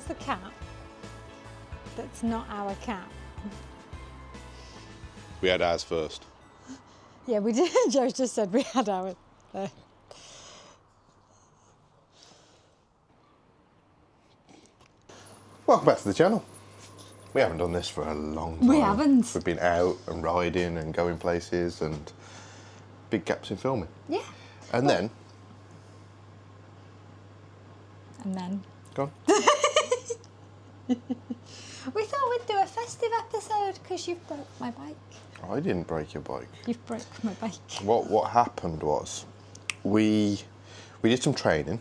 Where's the cat? That's not our cat. We had ours first. Yeah, we did. Joe just said we had ours there. Welcome back to the channel. We haven't done this for a long time. We haven't. We've been out and riding and going places and big gaps in filming. Yeah. And then... Go on. We thought we'd do a festive episode because you've broke my bike. I didn't break your bike. You've broke my bike. What happened was we did some training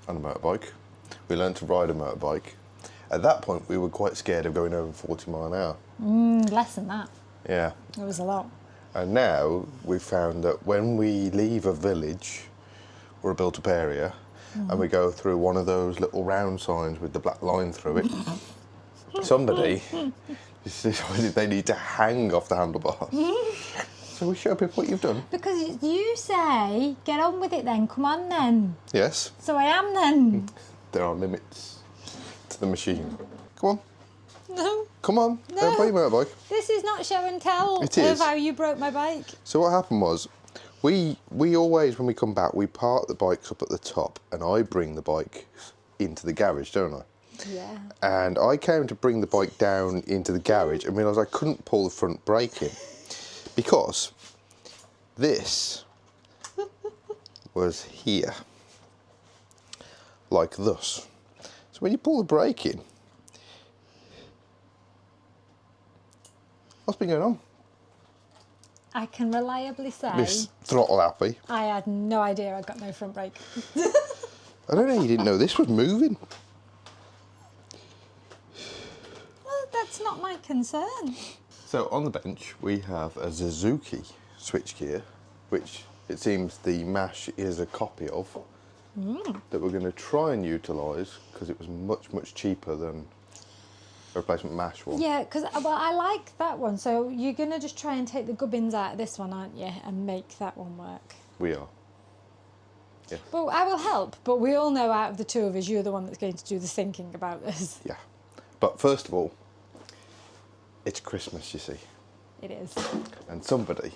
on a motorbike. We learned to ride a motorbike. At that point, we were quite scared of going over 40 mile an hour. Less than that. Yeah. It was a lot. And now we've found that when we leave a village or a built-up area and we go through one of those little round signs with the black line through it, somebody decided they need to hang off the handlebars. So we show people what you've done. Because you say, get on with it then, come on then. Yes. So I am then. There are limits to the machine. Come on. No. Come on. No. Don't play your motorbike. This is not show and tell It is. of how you broke my bike. So what happened was, we always, when we come back, we park the bikes up at the top and I bring the bike into the garage, don't I? Yeah. And I came to bring the bike down into the garage and realised I couldn't pull the front brake in because this was here, like thus. So when you pull the brake in, what's been going on? I can reliably say Miss Throttle Happy. I had no idea I got no front brake. I don't know, you didn't know this was moving. Well, that's not my concern. So on the bench we have a Suzuki switchgear, which it seems the MASH is a copy of, that we're going to try and utilise because it was much cheaper than a replacement MASH one. Yeah, because I like that one. So you're going to just try and take the gubbins out of this one, aren't you, and make that one work? We are. Yeah. Well, I will help, but we all know out of the two of us, you're the one that's going to do the thinking about this. Yeah. But first of all, it's Christmas, you see. It is. And somebody...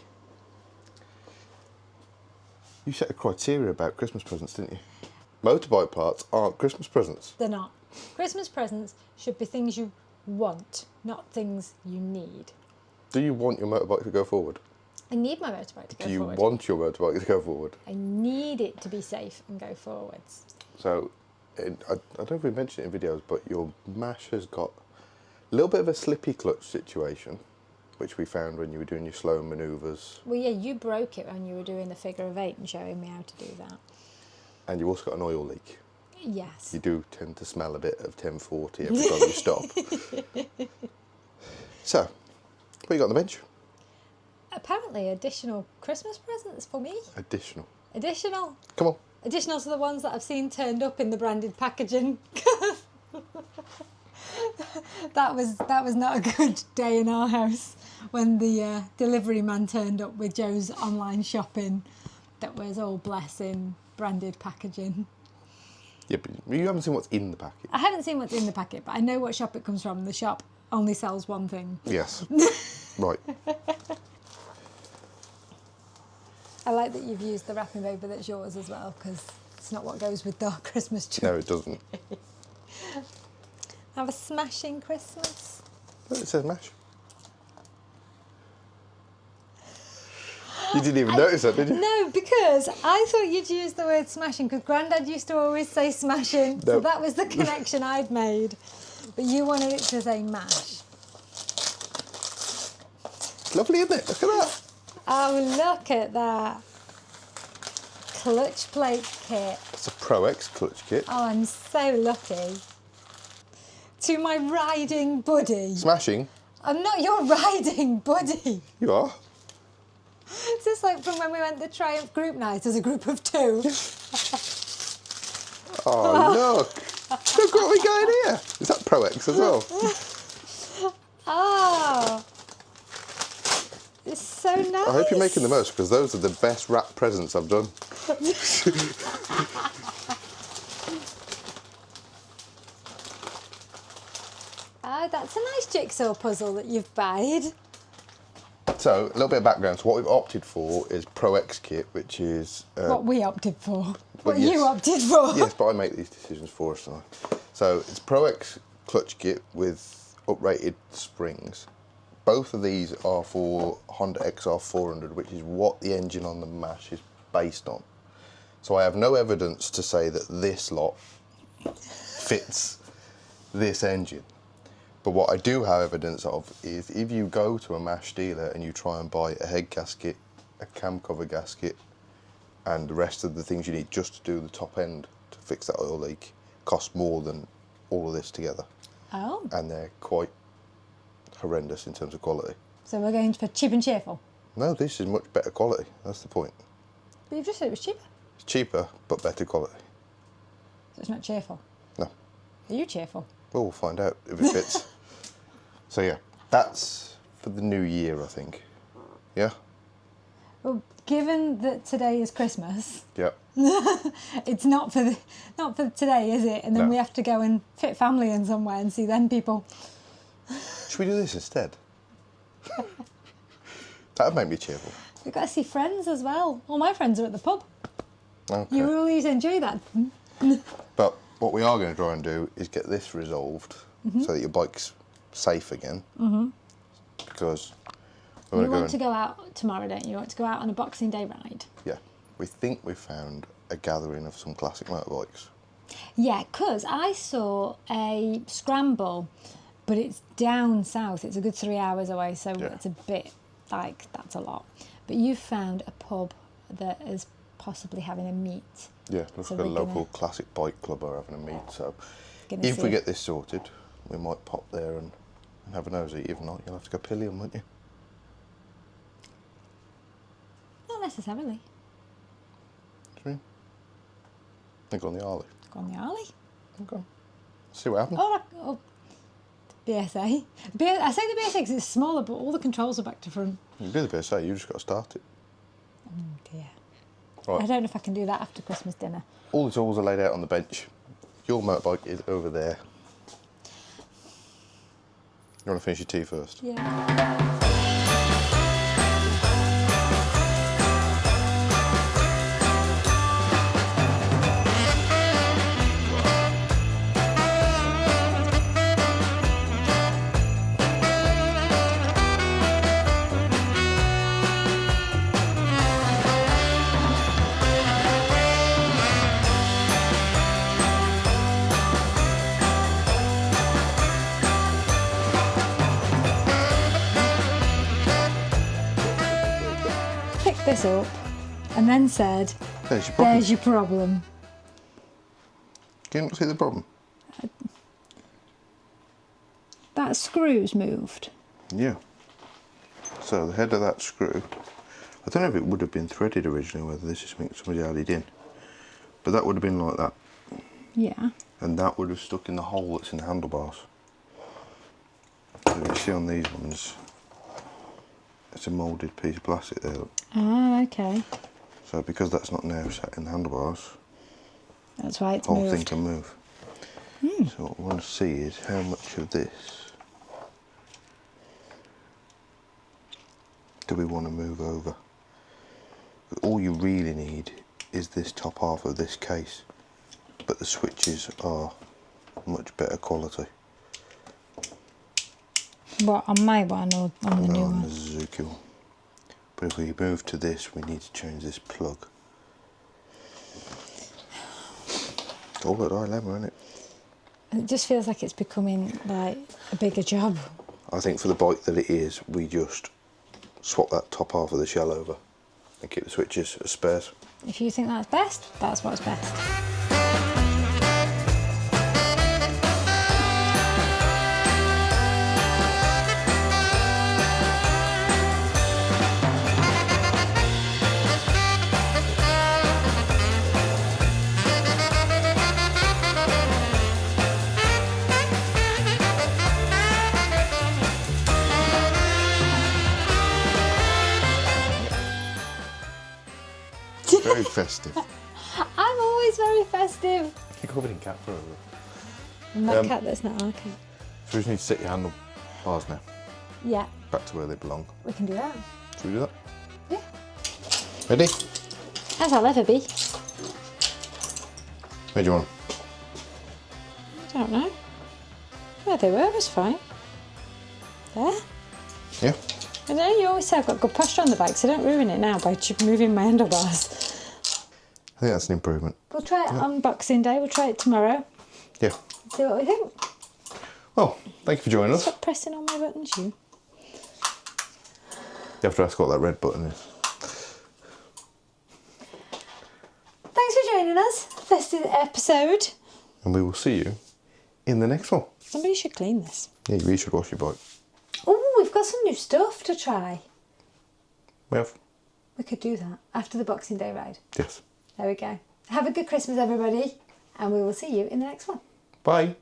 You set a criteria about Christmas presents, didn't you? Motorbike parts aren't Christmas presents. They're not. Christmas presents should be things you want, not things you need. Do you want your motorbike to go forward? I need my motorbike to go Do you forward. want your motorbike to go forward? I need it to be safe and go forwards. So, I don't know if we mentioned it in videos, but your MASH has got a little bit of a slippy clutch situation, which we found when you were doing your slow manoeuvres. Well, yeah, you broke it when you were doing the figure of 8 and showing me how to do that. And you also got an oil leak. Yes. You do tend to smell a bit of 1040 every time you stop. So, what you got on the bench? Apparently additional Christmas presents for me. Additional. Additional. Come on. Additional to the ones that I've seen turned up in the branded packaging. That was not a good day in our house when the delivery man turned up with Joe's online shopping that was all blessing branded packaging. Yeah, but you haven't seen what's in the packet. I haven't seen what's in the packet, but I know what shop it comes from. The shop only sells one thing. Yes. Right. I like that you've used the wrapping paper that's yours as well, because it's not what goes with the Christmas tree. No, it doesn't. Have a smashing Christmas. Oh, it says MASH. You didn't even notice that, did you? No, because I thought you'd use the word smashing, because Grandad used to always say smashing, so No. that was the connection I'd made. But you wanted it to say mash. It's lovely, isn't it? Look at that. Oh, look at that. Clutch plate kit. It's a Pro X clutch kit. Oh, I'm so lucky. To my riding buddy. Smashing. I'm not your riding buddy. You are. Is this like from when we went to Triumph Group Night as a group of 2? Oh, look. Look what we got in here. Is that Pro X as well? Oh. It's so nice. I hope you're making the most, because those are the best wrap presents I've done. Oh, that's a nice jigsaw puzzle that you've made. So, a little bit of background. So what we've opted for is Pro X kit, which is... What we opted for. Well, What you opted for. Yes, but I make these decisions for us. So it's Pro X clutch kit with uprated springs. Both of these are for Honda XR400, which is what the engine on the MASH is based on. So I have no evidence to say that this lot fits this engine. But what I do have evidence of is if you go to a MASH dealer and you try and buy a head gasket, a cam cover gasket, and the rest of the things you need just to do the top end to fix that oil leak, cost more than all of this together. Oh. And they're quite horrendous in terms of quality. So we're going for cheap and cheerful. No, this is much better quality. That's the point. But you've just said it was cheaper. It's cheaper, but better quality. So it's not cheerful. No. Are you cheerful? Well, we'll find out if it fits. So yeah, that's for the new year, I think. Yeah? Well, given that today is Christmas, Yeah. it's not for today, is it? And then No. we have to go and fit family in somewhere and see them people. Should we do this instead? That'd make me cheerful. We've got to see friends as well. All my friends are at the pub. Okay. You always enjoy that. But what we are going to try and do is get this resolved so that your bike's safe again. Because You want to go out tomorrow, don't you? You want to go out on a Boxing Day ride? Yeah, we think we've found a gathering of some classic motorbikes. Yeah, because I saw a scramble, but it's down south. It's a good 3 hours away, so Yeah. it's a bit like, that's a lot. But you found a pub that is possibly having a meet. Yeah, looks So like a we're local classic bike club are having a meet. So Gonna if see we it. get this sorted, we might pop there and have a nosy. If not, you'll have to go pillion, won't you? Not necessarily. What do you mean? Think on the Harley. Go on the alley. Okay. See what happens. Oh, BSA. I say the BSA because it's smaller, but all the controls are back to front. You do the best, you just got to start it. Oh dear. Right. I don't know if I can do that after Christmas dinner. All the tools are laid out on the bench. Your motorbike is over there. You want to finish your tea first? Yeah. Picked this up and then said, There's your problem. there's your problem. Can you not see the problem? That screw's moved. Yeah. So the head of that screw, I don't know if it would have been threaded originally, whether this is something somebody added in, but that would have been like that. Yeah. And that would have stuck in the hole that's in the handlebars. So you see on these ones, it's a moulded piece of plastic there. Look. Ah, okay. So because that's not now set in the handlebars, That's why it's the whole moved. thing can move. So what I want to see is how much of this do we want to move over. All you really need is this top half of this case, but the switches are much better quality. What, on my one or on the new On one? the Suzuki one. But if we move to this, we need to change this plug. It's all a dilemma, isn't it? It just feels like it's becoming like a bigger job. I think for the bike that it is, we just swap that top half of the shell over and keep the switches as spares. If you think that's best, that's what's best. Very festive. I'm always very festive. You're covered in cat fur. And that cat that's not our cat. So we just need to set your handlebars now. Yeah, Back to where they belong. we can do that. Should we do that? Yeah. Ready? As I'll ever be. Where do you want? I don't know. Where they were was fine. There. Yeah. I know you always say I've got good posture on the bike, so don't ruin it now by moving my handlebars. I think that's an improvement. We'll try it on Boxing Day. We'll try it tomorrow. Yeah. See what we think. Well, thank you for joining us. Stop pressing on my buttons, you. You have to ask what that red button is. Thanks for joining us. Festive episode. And we will see you in the next one. Somebody should clean this. Yeah, you should wash your bike. Oh, we've got some new stuff to try. We have? We could do that after the Boxing Day ride. Yes. There we go. Have a good Christmas, everybody, and we will see you in the next one. Bye.